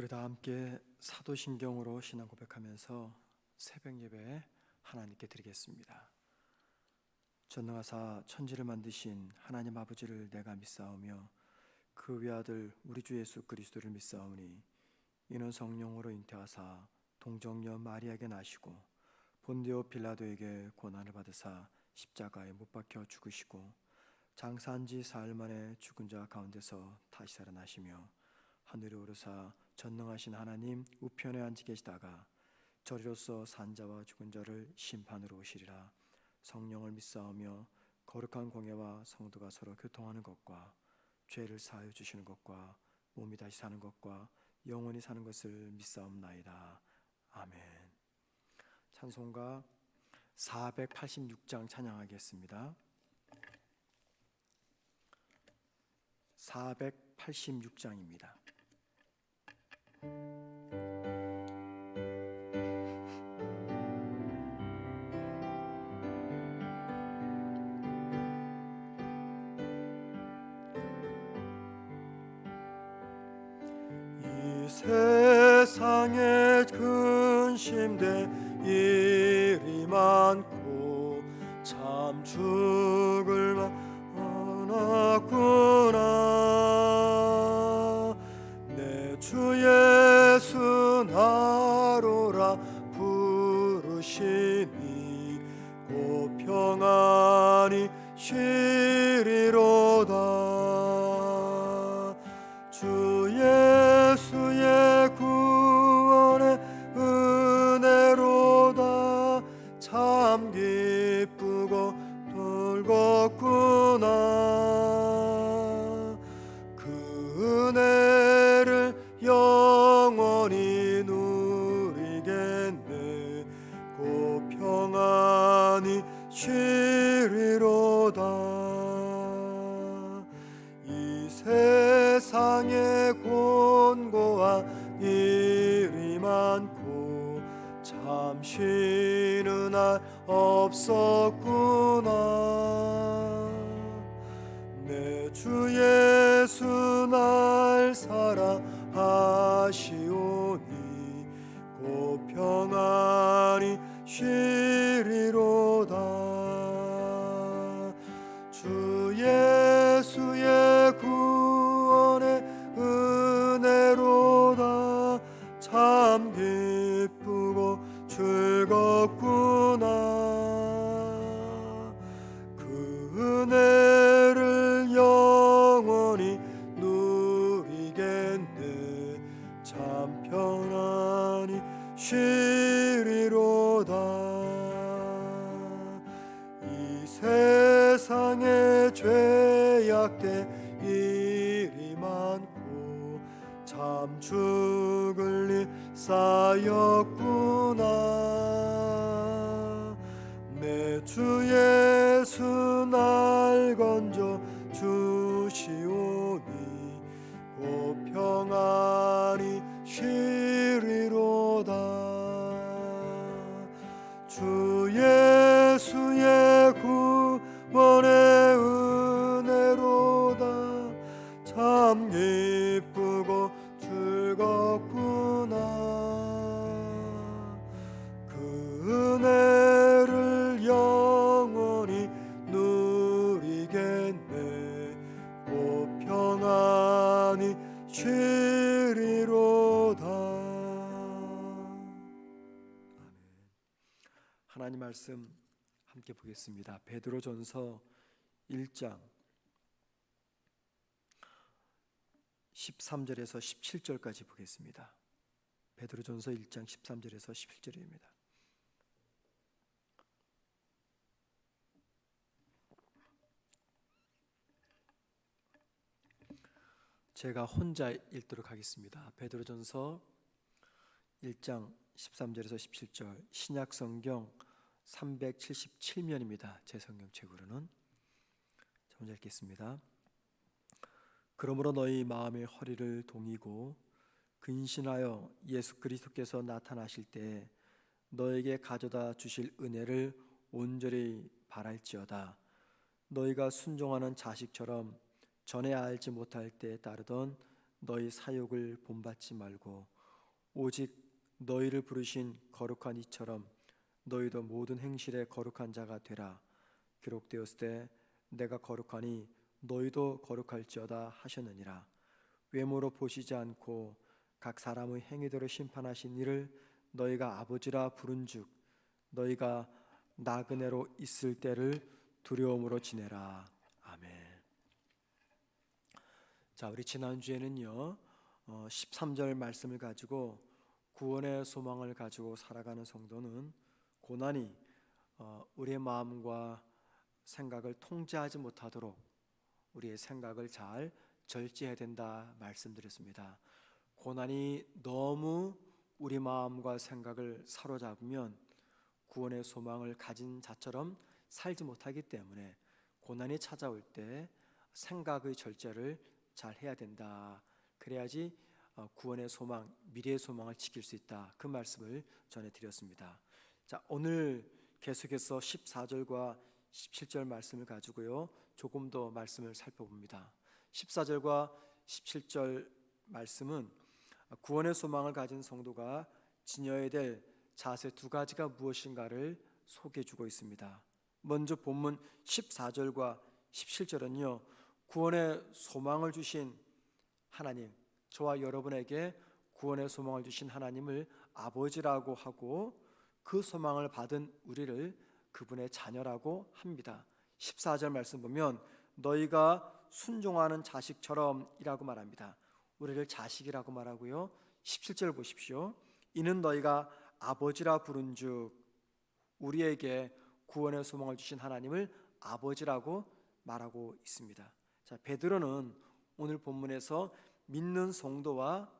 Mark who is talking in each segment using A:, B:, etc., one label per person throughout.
A: 우리 다 함께 사도신경으로 신앙 고백하면서 새벽 예배 하나님께 드리겠습니다. 전능하사 천지를 만드신 하나님 아버지를 내가 믿사오며 그 외아들 우리 주 예수 그리스도를 믿사오니 이는 성령으로 잉태하사 동정녀 마리아에게 나시고 본디오 빌라도에게 고난을 받으사 십자가에 못 박혀 죽으시고 장사한 지 사흘 만에 죽은 자 가운데서 다시 살아나시며 하늘에 오르사 전능하신 하나님 우편에 앉아 계시다가 저리로서 산자와 죽은 자를 심판으로 오시리라. 성령을 믿사오며 거룩한 공예와 성도가 서로 교통하는 것과 죄를 사하여 주시는 것과 몸이 다시 사는 것과 영원히 사는 것을 믿사옵나이다. 아멘. 찬송가 486장 찬양하겠습니다. 486장입니다. 이 세상에 근심돼 일이 많고 참 죽을 만하구나. 내 주 예수 나로라 부르시니 곧 평안히 쉬리로다. 주 예수의 구원의 은혜로다. 참 기쁘고 돌겠구나. 그 은혜를 영원히 누리겠네. 곧 평안히 쉬리로다. 이 세상에 곤고한 일이 많고 참 쉬는 날 없었구나. 내 주 예수 날 사랑하시오니 곧 평안히 쉬리로다. 주 예수의 구원의 은혜로다. 참 기쁘고 즐겁구나. 그 은혜를 영원히 누리겠네. 참 편안히 쉬리로다. 이 세상에 죄악된 일이 많고 참 죽을 일 쌓였구나. 내 주 예수 날 건져 주시오니 곧 평안히 쉬리로다. 주 예수의 구원의 은혜로다. 참 기쁘고 즐겁구나. 그 은혜를 영원히 누리겠네. 곧 평안히 쉬리로다. 하나님 말씀 함께 보겠습니다. 베드로전서 1장 13절에서 17절까지 보겠습니다. 베드로전서 1장 13절에서 17절입니다. 제가 혼자 읽도록 하겠습니다. 베드로전서 1장 13절에서 17절 신약성경 377면입니다. 제 성경책으로는. 먼저 읽겠습니다. 그러므로 너희 마음의 허리를 동이고 근신하여 예수 그리스도께서 나타나실 때 너에게 가져다 주실 은혜를 온전히 바랄지어다. 너희가 순종하는 자식처럼 전에 알지 못할 때 따르던 너희 사욕을 본받지 말고 오직 너희를 부르신 거룩한 이처럼 너희도 모든 행실에 거룩한 자가 되라. 기록되었을 때 내가 거룩하니 너희도 거룩할지어다 하셨느니라. 외모로 보시지 않고 각 사람의 행위대로 심판하신 이를 너희가 아버지라 부른즉 너희가 나그네로 있을 때를 두려움으로 지내라. 아멘. 자, 우리 지난주에는요 13절 말씀을 가지고 구원의 소망을 가지고 살아가는 성도는 고난이 우리의 마음과 생각을 통제하지 못하도록 우리의 생각을 잘 절제해야 된다 말씀드렸습니다. 고난이 너무 우리 마음과 생각을 사로잡으면 구원의 소망을 가진 자처럼 살지 못하기 때문에 고난이 찾아올 때 생각의 절제를 잘 해야 된다. 그래야지 구원의 소망, 미래의 소망을 지킬 수 있다. 그 말씀을 전해드렸습니다. 자, 오늘 계속해서 14절과 17절 말씀을 가지고요 조금 더 말씀을 살펴봅니다. 14절과 17절 말씀은 구원의 소망을 가진 성도가 지녀야 될 자세 두 가지가 무엇인가를 소개해 주고 있습니다. 먼저 본문 14절과 17절은요 구원의 소망을 주신 하나님, 저와 여러분에게 구원의 소망을 주신 하나님을 아버지라고 하고 그 소망을 받은 우리를 그분의 자녀라고 합니다. 14절 말씀 보면 너희가 순종하는 자식처럼 이라고 말합니다. 우리를 자식이라고 말하고요 17절 보십시오. 이는 너희가 아버지라 부른즉 우리에게 구원의 소망을 주신 하나님을 아버지라고 말하고 있습니다. 자, 베드로는 오늘 본문에서 믿는 성도와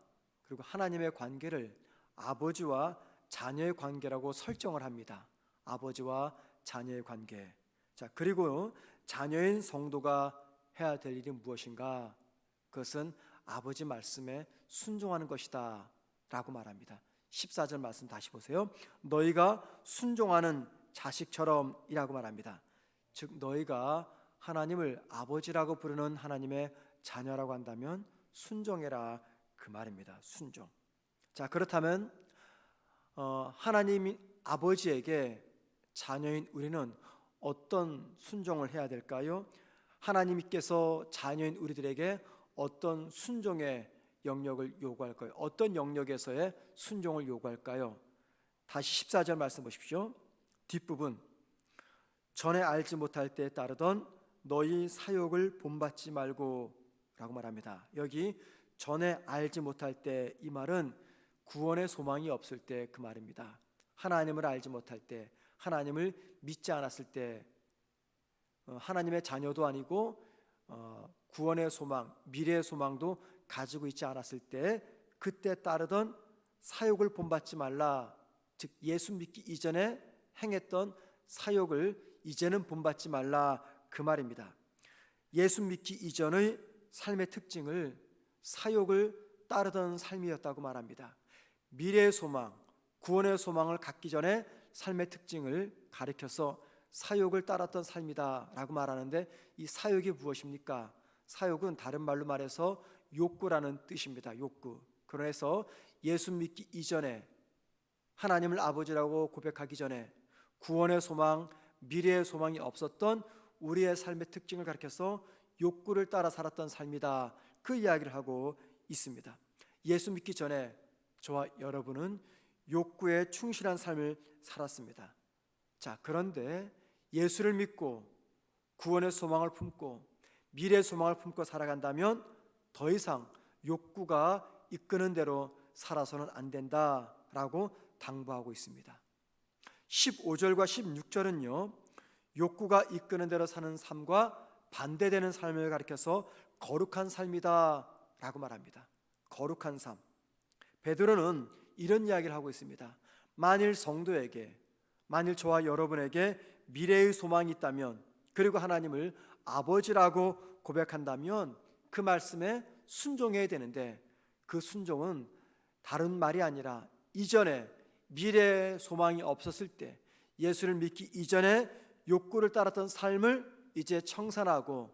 A: 그리고 하나님의 관계를 아버지와 자녀의 관계라고 설정을 합니다. 아버지와 자녀의 관계. 자, 그리고 자녀인 성도가 해야 될 일이 무엇인가? 그것은 아버지 말씀에 순종하는 것이다 라고 말합니다. 14절 말씀 다시 보세요. 너희가 순종하는 자식처럼 이라고 말합니다. 즉 너희가 하나님을 아버지라고 부르는 하나님의 자녀라고 한다면 순종해라 그 말입니다. 순종. 자, 그렇다면 하나님 아버지에게 자녀인 우리는 어떤 순종을 해야 될까요? 하나님께서 자녀인 우리들에게 어떤 순종의 영역을 요구할까요? 어떤 영역에서의 순종을 요구할까요? 다시 14절 말씀 보십시오. 뒷부분 전에 알지 못할 때에 따르던 너희 사욕을 본받지 말고 라고 말합니다. 여기 전에 알지 못할 때 이 말은 구원의 소망이 없을 때 그 말입니다. 하나님을 알지 못할 때, 하나님을 믿지 않았을 때, 하나님의 자녀도 아니고 구원의 소망, 미래의 소망도 가지고 있지 않았을 때 그때 따르던 사욕을 본받지 말라. 즉 예수 믿기 이전에 행했던 사욕을 이제는 본받지 말라 그 말입니다. 예수 믿기 이전의 삶의 특징을 사욕을 따르던 삶이었다고 말합니다. 미래의 소망, 구원의 소망을 갖기 전에 삶의 특징을 가리켜서 사욕을 따랐던 삶이다 라고 말하는데 이 사욕이 무엇입니까? 사욕은 다른 말로 말해서 욕구라는 뜻입니다. 욕구. 그래서 예수 믿기 이전에 하나님을 아버지라고 고백하기 전에 구원의 소망, 미래의 소망이 없었던 우리의 삶의 특징을 가리켜서 욕구를 따라 살았던 삶이다. 그 이야기를 하고 있습니다. 예수 믿기 전에 저와 여러분은 욕구에 충실한 삶을 살았습니다. 자, 그런데 예수를 믿고 구원의 소망을 품고 미래의 소망을 품고 살아간다면 더 이상 욕구가 이끄는 대로 살아서는 안 된다라고 당부하고 있습니다. 15절과 16절은요 욕구가 이끄는 대로 사는 삶과 반대되는 삶을 가리켜서 거룩한 삶이다 라고 말합니다. 거룩한 삶. 베드로는 이런 이야기를 하고 있습니다. 만일 성도에게, 만일 저와 여러분에게 미래의 소망이 있다면, 그리고 하나님을 아버지라고 고백한다면 그 말씀에 순종해야 되는데, 그 순종은 다른 말이 아니라 이전에 미래의 소망이 없었을 때, 예수를 믿기 이전에 욕구를 따랐던 삶을 이제 청산하고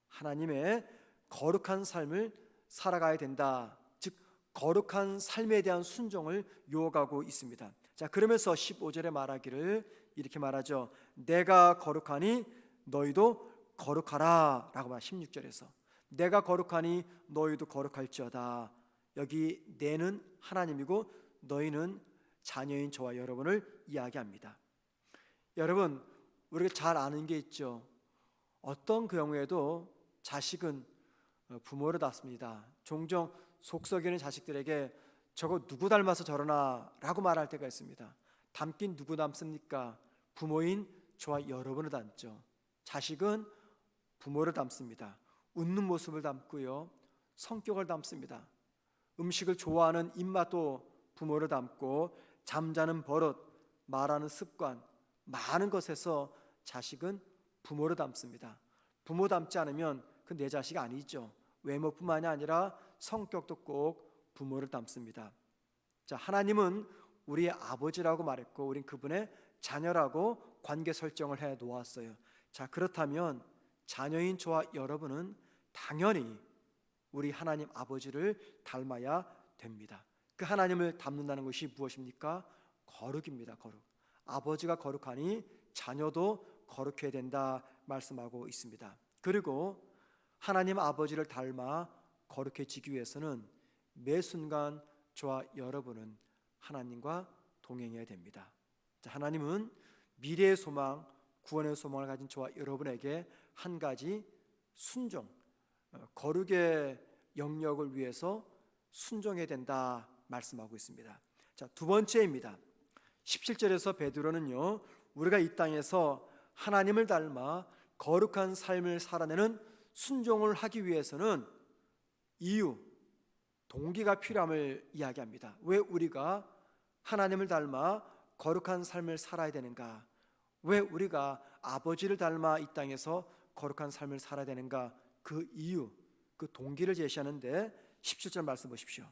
A: 하나님의 거룩한 삶을 살아가야 된다. 즉 거룩한 삶에 대한 순종을 요구하고 있습니다. 자, 그러면서 15절에 말하기를 이렇게 말하죠. 내가 거룩하니 너희도 거룩하라 라고 말. 16절에서 내가 거룩하니 너희도 거룩할지어다. 여기 내는 하나님이고 너희는 자녀인 저와 여러분을 이야기합니다. 여러분, 우리가 잘 아는 게 있죠. 어떤 경우에도 자식은 부모를 닮습니다. 종종 속썩이는 자식들에게 저거 누구 닮아서 저러나 라고 말할 때가 있습니다. 닮긴 누구 닮습니까? 부모인 저와 여러분을 닮죠. 자식은 부모를 닮습니다. 웃는 모습을 닮고요, 성격을 닮습니다. 음식을 좋아하는 입맛도 부모를 닮고 잠자는 버릇, 말하는 습관, 많은 것에서 자식은 부모를 닮습니다. 부모 닮지 않으면 그 내 자식이 아니죠. 외모뿐만이 아니라 성격도 꼭 부모를 닮습니다. 자, 하나님은 우리의 아버지라고 말했고 우린 그분의 자녀라고 관계 설정을 해 놓았어요. 자, 그렇다면 자녀인 저와 여러분은 당연히 우리 하나님 아버지를 닮아야 됩니다. 그 하나님을 닮는다는 것이 무엇입니까? 거룩입니다. 거룩. 아버지가 거룩하니 자녀도 거룩해야 된다 말씀하고 있습니다. 그리고 하나님 아버지를 닮아 거룩해지기 위해서는 매 순간 저와 여러분은 하나님과 동행해야 됩니다. 자, 하나님은 미래의 소망, 구원의 소망을 가진 저와 여러분에게 한 가지 순종, 거룩의 영역을 위해서 순종해야 된다 말씀하고 있습니다. 자, 두 번째입니다. 17절에서 베드로는요, 우리가 이 땅에서 하나님을 닮아 거룩한 삶을 살아내는 순종을 하기 위해서는 이유, 동기가 필요함을 이야기합니다. 왜 우리가 하나님을 닮아 거룩한 삶을 살아야 되는가? 왜 우리가 아버지를 닮아 이 땅에서 거룩한 삶을 살아야 되는가? 그 이유, 그 동기를 제시하는데 17절 말씀 보십시오.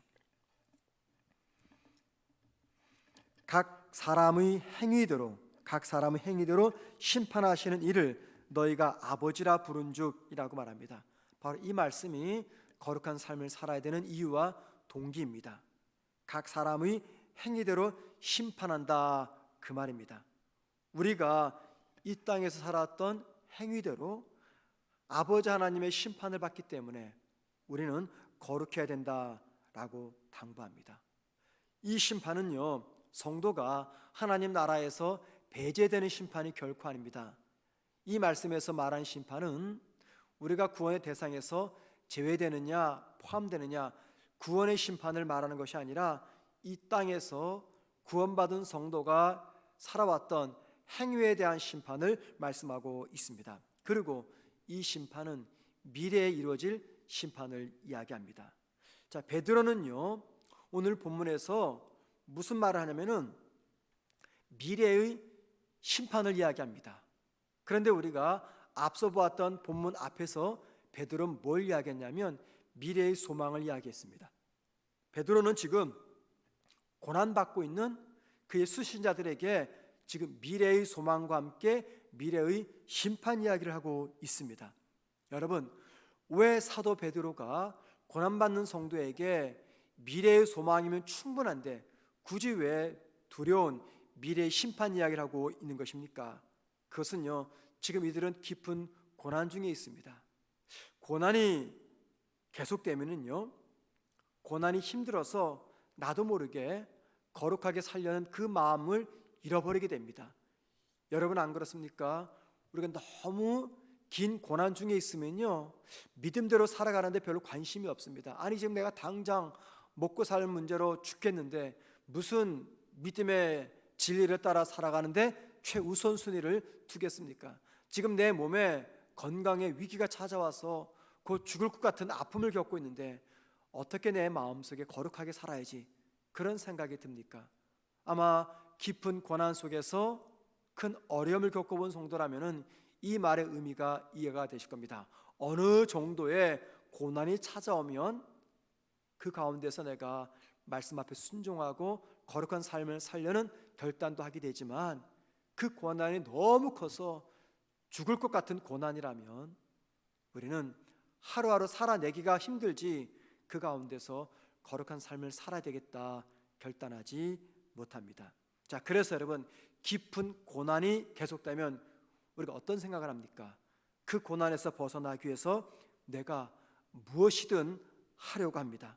A: 각 사람의 행위대로 심판하시는 이를 너희가 아버지라 부른죽이라고 말합니다. 바로 이 말씀이 거룩한 삶을 살아야 되는 이유와 동기입니다. 각 사람의 행위대로 심판한다 그 말입니다. 우리가 이 땅에서 살았던 행위대로 아버지 하나님의 심판을 받기 때문에 우리는 거룩해야 된다라고 당부합니다. 이 심판은요, 성도가 하나님 나라에서 배제되는 심판이 결코 아닙니다. 이 말씀에서 말한 심판은 우리가 구원의 대상에서 제외되느냐 포함되느냐 구원의 심판을 말하는 것이 아니라 이 땅에서 구원받은 성도가 살아왔던 행위에 대한 심판을 말씀하고 있습니다. 그리고 이 심판은 미래에 이루어질 심판을 이야기합니다. 자, 베드로는요, 오늘 본문에서 무슨 말을 하냐면은 미래의 심판을 이야기합니다. 그런데 우리가 앞서 보았던 본문 앞에서 베드로는 뭘 이야기했냐면 미래의 소망을 이야기했습니다. 베드로는 지금 고난받고 있는 그의 수신자들에게 지금 미래의 소망과 함께 미래의 심판 이야기를 하고 있습니다. 여러분, 왜 사도 베드로가 고난받는 성도에게 미래의 소망이면 충분한데 굳이 왜 두려운 미래의 심판 이야기를 하고 있는 것입니까? 그것은요, 지금 이들은 깊은 고난 중에 있습니다. 고난이 계속되면은요, 고난이 힘들어서 나도 모르게 거룩하게 살려는 그 마음을 잃어버리게 됩니다. 여러분 안 그렇습니까? 우리가 너무 긴 고난 중에 있으면요, 믿음대로 살아가는데 별로 관심이 없습니다. 아니, 지금 내가 당장 먹고 살 문제로 죽겠는데 무슨 믿음의 진리를 따라 살아가는데 최우선순위를 두겠습니까? 지금 내 몸에 건강에 위기가 찾아와서 곧 죽을 것 같은 아픔을 겪고 있는데 어떻게 내 마음속에 거룩하게 살아야지, 그런 생각이 듭니까? 아마 깊은 고난 속에서 큰 어려움을 겪어본 성도라면은 이 말의 의미가 이해가 되실 겁니다. 어느 정도의 고난이 찾아오면 그 가운데서 내가 말씀 앞에 순종하고 거룩한 삶을 살려는 결단도 하게 되지만 그 고난이 너무 커서 죽을 것 같은 고난이라면 우리는 하루하루 살아내기가 힘들지 그 가운데서 거룩한 삶을 살아야 되겠다 결단하지 못합니다. 자, 그래서 여러분, 깊은 고난이 계속되면 우리가 어떤 생각을 합니까? 그 고난에서 벗어나기 위해서 내가 무엇이든 하려고 합니다.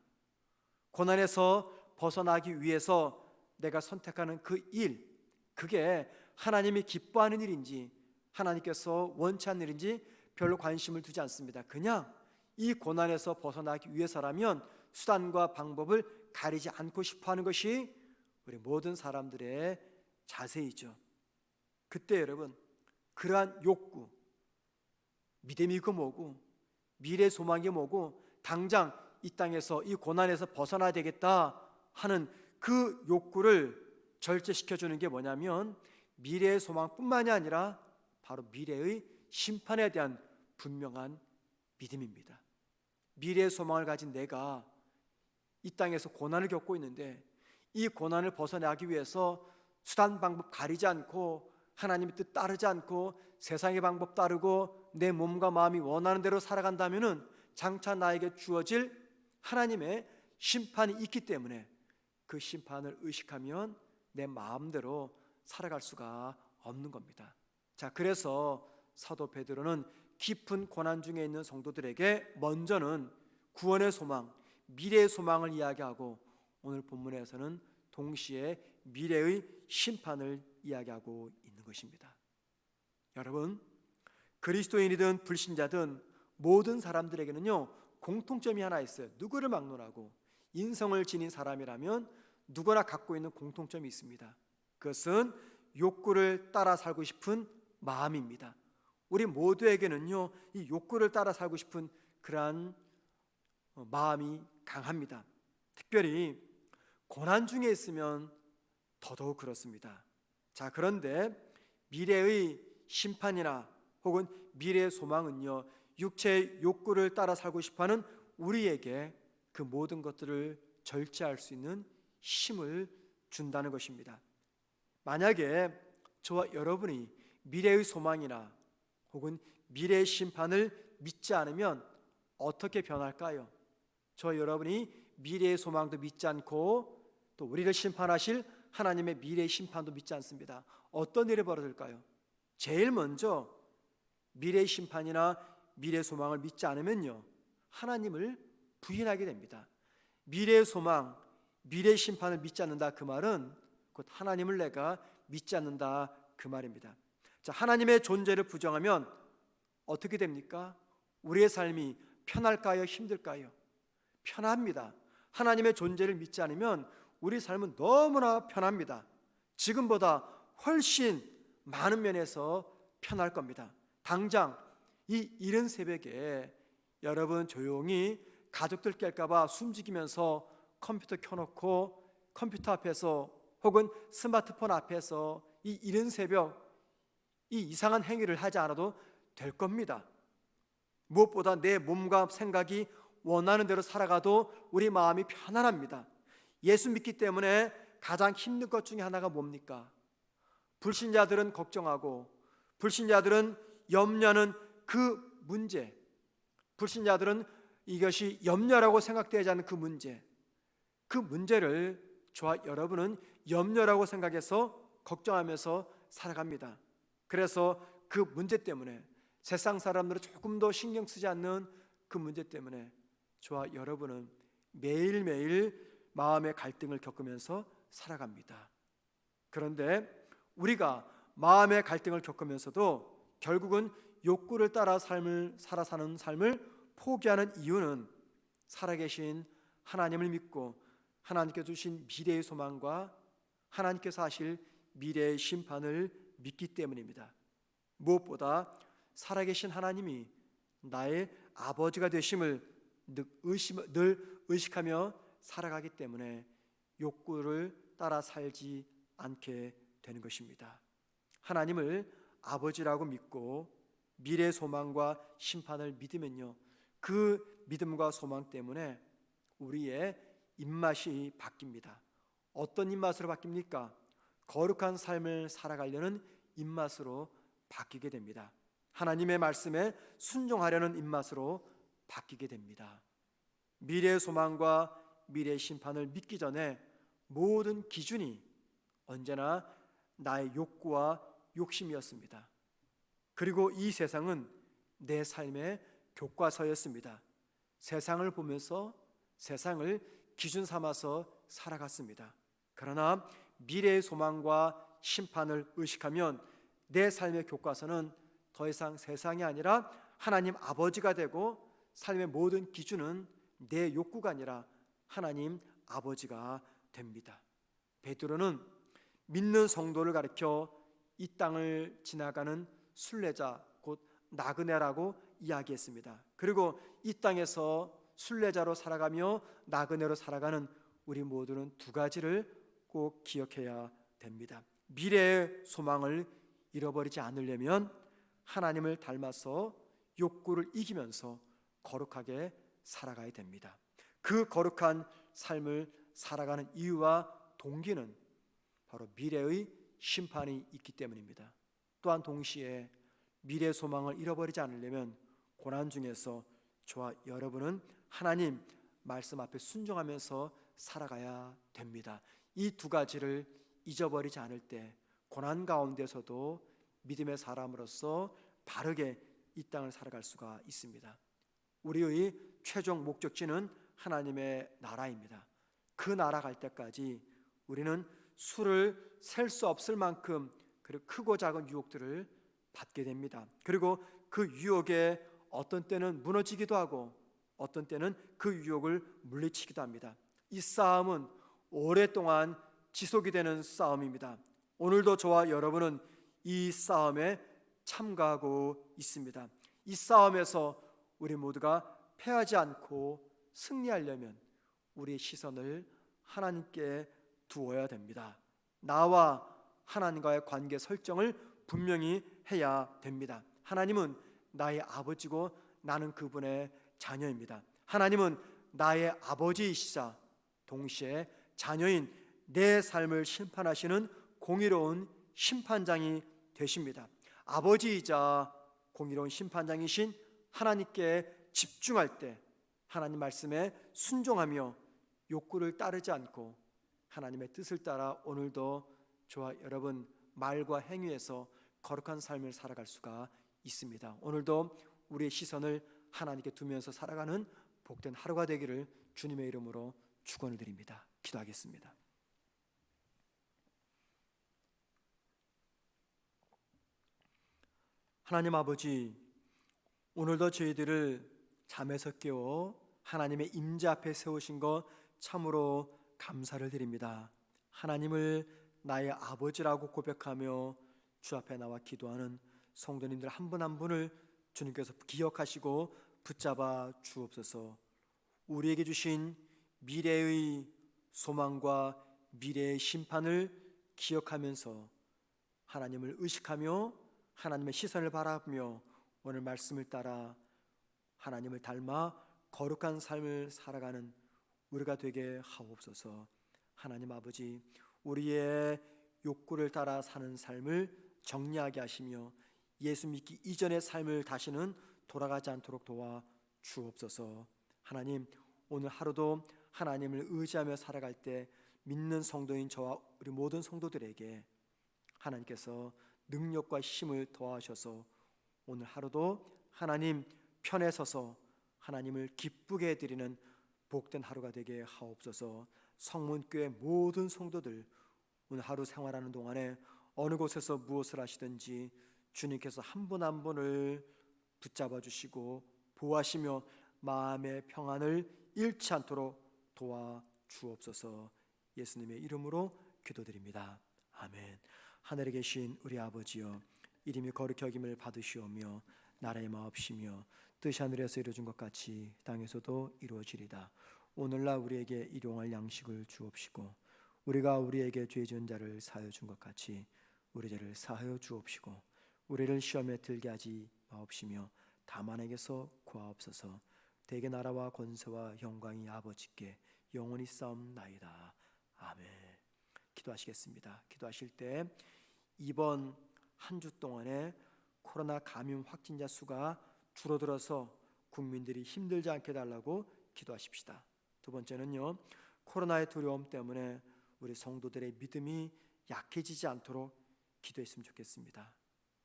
A: 고난에서 벗어나기 위해서 내가 선택하는 그 일, 그게 하나님이 기뻐하는 일인지 하나님께서 원치 않는 일인지 별로 관심을 두지 않습니다. 그냥 이 고난에서 벗어나기 위해서라면 수단과 방법을 가리지 않고 싶어하는 것이 우리 모든 사람들의 자세이죠. 그때 여러분, 그러한 욕구, 믿음이 그 뭐고 미래 소망이 뭐고 당장 이 땅에서 이 고난에서 벗어나야 되겠다 하는 그 욕구를 절제시켜주는 게 뭐냐면 미래의 소망뿐만이 아니라 바로 미래의 심판에 대한 분명한 믿음입니다. 미래의 소망을 가진 내가 이 땅에서 고난을 겪고 있는데 이 고난을 벗어나기 위해서 수단 방법 가리지 않고 하나님의 뜻 따르지 않고 세상의 방법 따르고 내 몸과 마음이 원하는 대로 살아간다면 장차 나에게 주어질 하나님의 심판이 있기 때문에 그 심판을 의식하면 내 마음대로 살아갈 수가 없는 겁니다. 자, 그래서 사도 베드로는 깊은 고난 중에 있는 성도들에게 먼저는 구원의 소망, 미래의 소망을 이야기하고 오늘 본문에서는 동시에 미래의 심판을 이야기하고 있는 것입니다. 여러분, 그리스도인이든 불신자든 모든 사람들에게는요 공통점이 하나 있어요. 누구를 막론하고 인성을 지닌 사람이라면 누구나 갖고 있는 공통점이 있습니다. 그것은 욕구를 따라 살고 싶은 마음입니다. 우리 모두에게는요 이 욕구를 따라 살고 싶은 그러한 마음이 강합니다. 특별히 고난 중에 있으면 더더욱 그렇습니다. 자, 그런데 미래의 심판이나 혹은 미래의 소망은요 육체의 욕구를 따라 살고 싶어하는 우리에게 그 모든 것들을 절제할 수 있는 힘을 준다는 것입니다. 만약에 저와 여러분이 미래의 소망이나 혹은 미래의 심판을 믿지 않으면 어떻게 변할까요? 저와 여러분이 미래의 소망도 믿지 않고 또 우리를 심판하실 하나님의 미래의 심판도 믿지 않습니다. 어떤 일이 벌어질까요? 제일 먼저 미래의 심판이나 미래의 소망을 믿지 않으면요 하나님을 부인하게 됩니다. 미래의 소망, 미래의 심판을 믿지 않는다 그 말은 곧 하나님을 내가 믿지 않는다 그 말입니다. 자, 하나님의 존재를 부정하면 어떻게 됩니까? 우리의 삶이 편할까요? 힘들까요? 편합니다. 하나님의 존재를 믿지 않으면 우리 삶은 너무나 편합니다. 지금보다 훨씬 많은 면에서 편할 겁니다. 당장 이 이른 새벽에 여러분 조용히 가족들 깰까 봐 숨죽이면서 컴퓨터 켜놓고 컴퓨터 앞에서 혹은 스마트폰 앞에서 이 이른 새벽 이 이상한 행위를 하지 않아도 될 겁니다. 무엇보다 내 몸과 생각이 원하는 대로 살아가도 우리 마음이 편안합니다. 예수 믿기 때문에 가장 힘든 것 중에 하나가 뭡니까? 불신자들은 걱정하고 불신자들은 염려하는 그 문제, 불신자들은 이것이 염려라고 생각되지 않는 그 문제를 저와 여러분은 염려라고 생각해서 걱정하면서 살아갑니다. 그래서 그 문제 때문에 세상 사람들은 조금 더 신경 쓰지 않는 그 문제 때문에 저와 여러분은 매일매일 마음의 갈등을 겪으면서 살아갑니다. 그런데 우리가 마음의 갈등을 겪으면서도 결국은 욕구를 따라 살아 사는 삶을 포기하는 이유는 살아계신 하나님을 믿고 하나님께 주신 미래의 소망과 하나님께서 하실 미래의 심판을 믿기 때문입니다. 무엇보다 살아계신 하나님이 나의 아버지가 되심을 늘 의식하며 살아가기 때문에 욕구를 따라 살지 않게 되는 것입니다. 하나님을 아버지라고 믿고 미래 소망과 심판을 믿으면요 그 믿음과 소망 때문에 우리의 입맛이 바뀝니다. 어떤 입맛으로 바뀝니까? 거룩한 삶을 살아가려는 입맛으로 바뀌게 됩니다. 하나님의 말씀에 순종하려는 입맛으로 바뀌게 됩니다. 미래의 소망과 미래의 심판을 믿기 전에 모든 기준이 언제나 나의 욕구와 욕심이었습니다. 그리고 이 세상은 내 삶의 교과서였습니다. 세상을 보면서 세상을 기준 삼아서 살아갔습니다. 그러나 미래의 소망과 심판을 의식하면 내 삶의 교과서는 더 이상 세상이 아니라 하나님 아버지가 되고, 삶의 모든 기준은 내 욕구가 아니라 하나님 아버지가 됩니다. 베드로는 믿는 성도를 가리켜 이 땅을 지나가는 순례자, 곧 나그네라고 이야기했습니다. 그리고 이 땅에서 순례자로 살아가며 나그네로 살아가는 우리 모두는 두 가지를 꼭 기억해야 됩니다. 미래의 소망을 잃어버리지 않으려면 하나님을 닮아서 욕구를 이기면서 거룩하게 살아가야 됩니다. 그 거룩한 삶을 살아가는 이유와 동기는 바로 미래의 심판이 있기 때문입니다. 또한 동시에 미래의 소망을 잃어버리지 않으려면 고난 중에서 저와 여러분은 하나님 말씀 앞에 순종하면서 살아가야 됩니다. 이 두 가지를 잊어버리지 않을 때 고난 가운데서도 믿음의 사람으로서 바르게 이 땅을 살아갈 수가 있습니다. 우리의 최종 목적지는 하나님의 나라입니다. 그 나라 갈 때까지 우리는 수를 셀 수 없을 만큼 그리고 크고 작은 유혹들을 받게 됩니다. 그리고 그 유혹에 어떤 때는 무너지기도 하고 어떤 때는 그 유혹을 물리치기도 합니다. 이 싸움은 오랫동안 지속이 되는 싸움입니다. 오늘도 저와 여러분은 이 싸움에 참가하고 있습니다. 이 싸움에서 우리 모두가 패하지 않고 승리하려면 우리의 시선을 하나님께 두어야 됩니다. 나와 하나님과의 관계 설정을 분명히 해야 됩니다. 하나님은 나의 아버지고 나는 그분의 자녀입니다. 하나님은 나의 아버지이시자 동시에 자녀인 내 삶을 심판하시는 공의로운 심판장이 되십니다. 아버지이자 공의로운 심판장이신 하나님께 집중할 때 하나님 말씀에 순종하며 욕구를 따르지 않고 하나님의 뜻을 따라 오늘도 저와 여러분 말과 행위에서 거룩한 삶을 살아갈 수가 있습니다. 오늘도 우리의 시선을 하나님께 두면서 살아가는 복된 하루가 되기를 주님의 이름으로 축원을 드립니다. 기도하겠습니다. 하나님 아버지, 오늘도 저희들을 잠에서 깨워 하나님의 임재 앞에 세우신 것 참으로 감사를 드립니다. 하나님을 나의 아버지라고 고백하며 주 앞에 나와 기도하는 성도님들 한 분 한 분을 주님께서 기억하시고 붙잡아 주옵소서. 우리에게 주신 미래의 소망과 미래의 심판을 기억하면서 하나님을 의식하며 하나님의 시선을 바라보며 오늘 말씀을 따라 하나님을 닮아 거룩한 삶을 살아가는 우리가 되게 하옵소서. 하나님 아버지, 우리의 욕구를 따라 사는 삶을 정리하게 하시며 예수 믿기 이전의 삶을 다시는 돌아가지 않도록 도와 주옵소서. 하나님, 오늘 하루도 하나님을 의지하며 살아갈 때 믿는 성도인 저와 우리 모든 성도들에게 하나님께서 능력과 힘을 더하셔서 오늘 하루도 하나님 편에 서서 하나님을 기쁘게 해드리는 복된 하루가 되게 하옵소서. 성문교회 모든 성도들 오늘 하루 생활하는 동안에 어느 곳에서 무엇을 하시든지 주님께서 한 분 한 분을 붙잡아 주시고 보호하시며 마음의 평안을 잃지 않도록 도와 주옵소서. 예수님의 이름으로 기도드립니다. 아멘. 하늘에 계신 우리 아버지여, 이름이 거룩히 여김을 받으시오며 나라의 마옵시며 뜻이 하늘에서 이루어진 것 같이 땅에서도 이루어지리다. 오늘날 우리에게 일용할 양식을 주옵시고 우리가 우리에게 죄 지은 자를 사하여 준 것 같이 우리 죄를 사하여 주옵시고 우리를 시험에 들게 하지 마옵시며 다만에게서 구하옵소서. 대개 나라와 권세와 영광이 아버지께 영원히 싸움나이다. 아멘. 기도하시겠습니다. 기도하실 때 이번 한 주 동안에 코로나 감염 확진자 수가 줄어들어서 국민들이 힘들지 않게 해달라고 기도하십시다. 두 번째는요, 코로나의 두려움 때문에 우리 성도들의 믿음이 약해지지 않도록 기도했으면 좋겠습니다.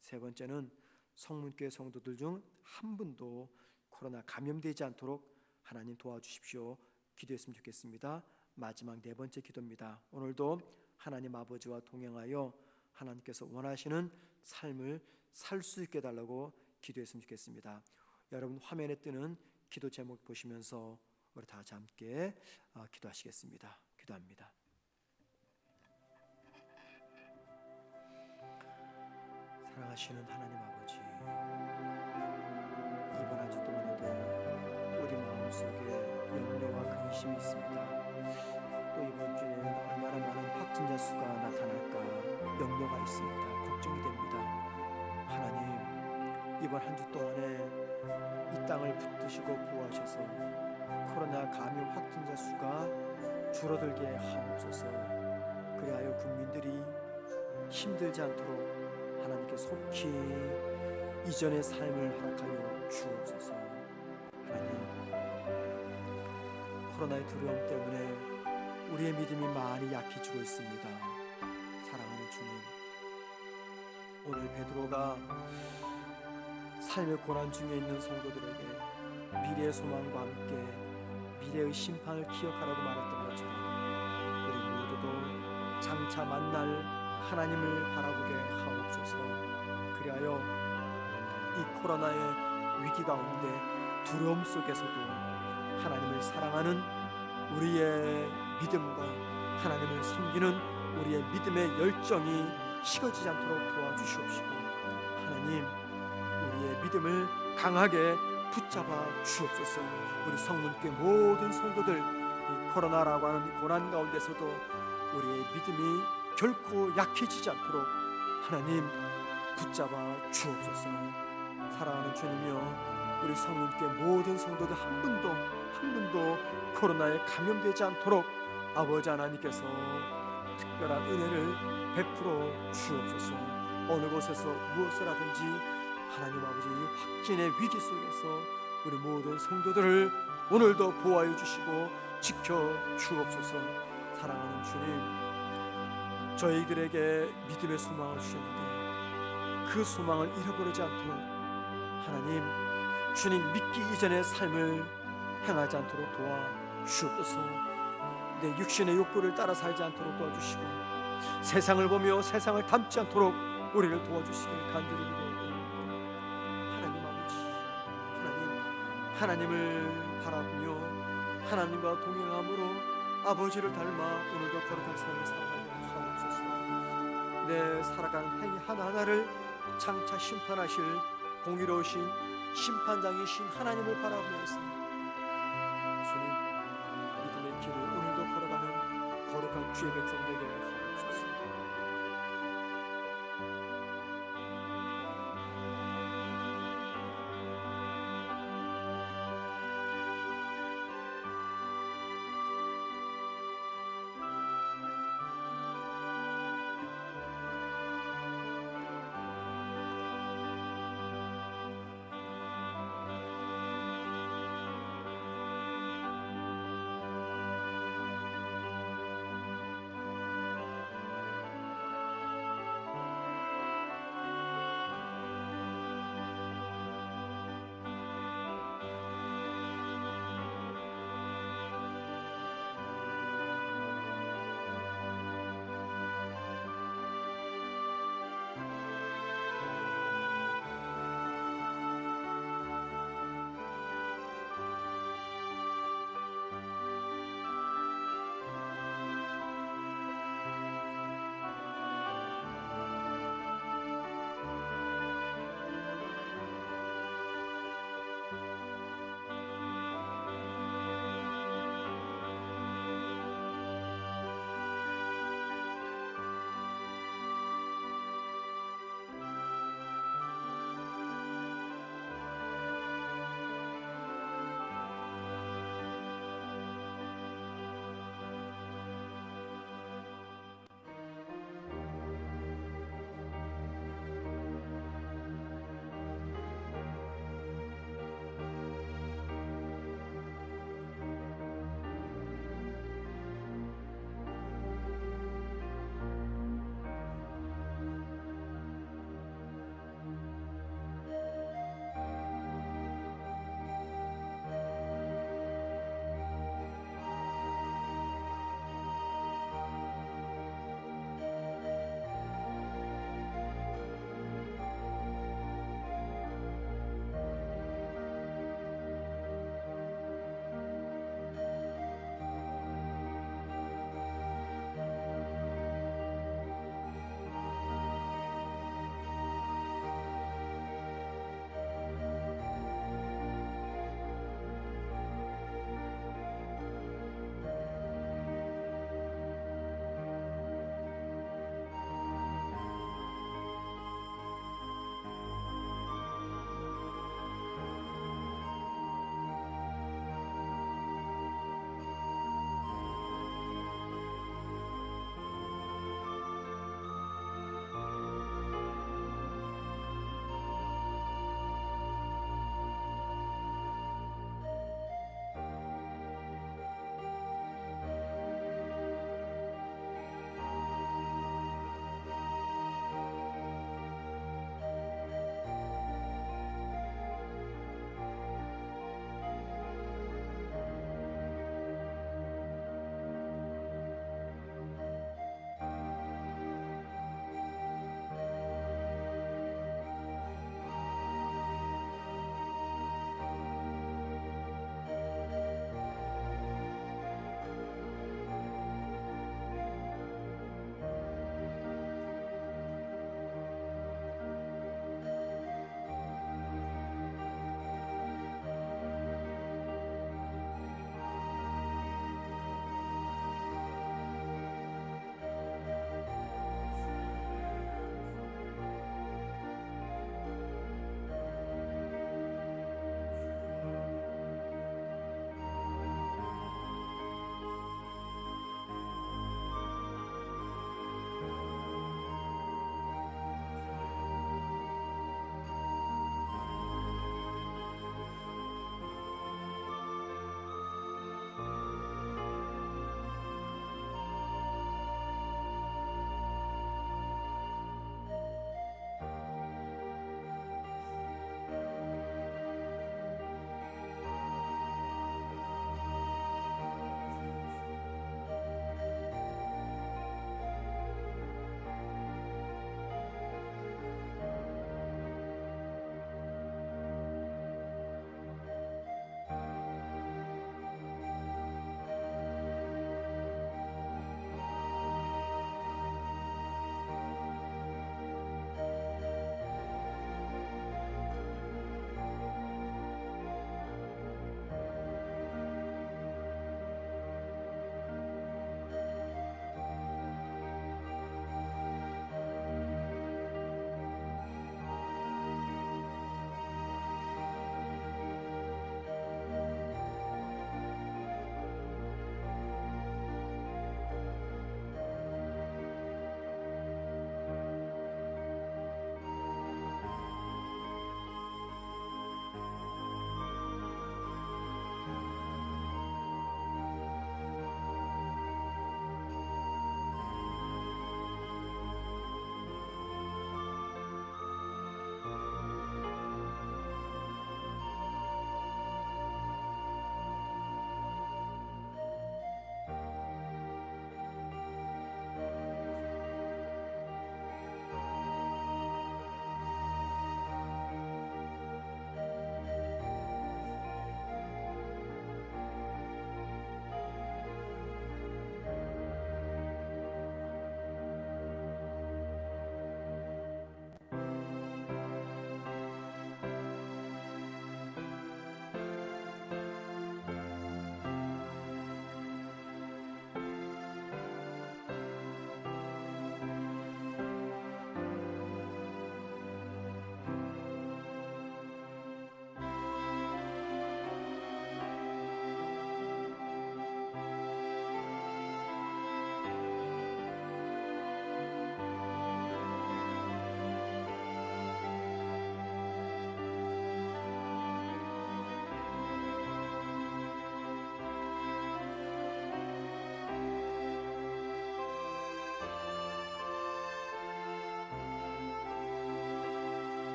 A: 세 번째는 성문교회 성도들 중 한 분도 코로나 감염되지 않도록 하나님 도와주십시오. 기도했으면 좋겠습니다. 마지막 네 번째 기도입니다. 오늘도 하나님 아버지와 동행하여 하나님께서 원하시는 삶을 살 수 있게 해달라고 기도했으면 좋겠습니다. 여러분 화면에 뜨는 기도 제목 보시면서 우리 다 함께 기도하시겠습니다. 기도합니다. 사랑하시는 하나님 아버지, 이번 한 주 동안에도 우리 마음속에 염려와 근심이 있습니다. 또 이번 주에는 얼마나 많은 확진자 수가 나타날까 염려가 있습니다. 걱정이 됩니다. 하나님, 이번 한 주 동안에 이 땅을 붙드시고 보호하셔서 코로나 감염 확진자 수가 줄어들게 하옵소서. 그리하여 국민들이 힘들지 않도록 하나님께 속히 이전의 삶을 허락하여 주옵소서. 하나님, 코로나의 두려움 때문에 우리의 믿음이 많이 약해지고 있습니다. 사랑하는 주님, 오늘 베드로가 삶의 고난 중에 있는 성도들에게 미래의 소망과 함께 미래의 심판을 기억하라고 말했던 것처럼 우리 모두도 장차 만날 하나님을 바라보게 하옵소서. 그리하여 이 코로나의 위기 가운데 두려움 속에서도 하나님을 사랑하는 우리의 믿음과 하나님을 섬기는 우리의 믿음의 열정이 식어지지 않도록 도와주시옵시고, 하나님, 우리의 믿음을 강하게 붙잡아 주옵소서. 우리 성문교회 모든 성도들 이 코로나라고 하는 고난 가운데서도 우리의 믿음이 결코 약해지지 않도록 하나님 붙잡아 주옵소서. 사랑하는 주님이여, 우리 성문교회 모든 성도들 한 분도 코로나에 감염되지 않도록 아버지 하나님께서 특별한 은혜를 베풀어 주옵소서. 어느 곳에서 무엇을 하든지 하나님 아버지 확진의 위기 속에서 우리 모든 성도들을 오늘도 보호하여 주시고 지켜 주옵소서. 사랑하는 주님, 저희들에게 믿음의 소망을 주셨는데 그 소망을 잃어버리지 않도록 하나님, 주님 믿기 이전의 삶을 행하지 않도록 도와주옵소서. 내 육신의 욕구를 따라 살지 않도록 도와주시고 세상을 보며 세상을 닮지 않도록 우리를 도와주시길 간절히 기도합니다. 하나님 아버지, 하나님을 바라보며 하나님과 동행함으로 아버지를 닮아 오늘도 거룩한 삶을 살아가게 하옵소서. 내 살아가는 행위 하나하나를 장차 심판하실 공의로우신 심판장이신 하나님을 바라보면서 주님, 믿음의 길을 오늘도 걸어가는 거룩한 주의 백성 되게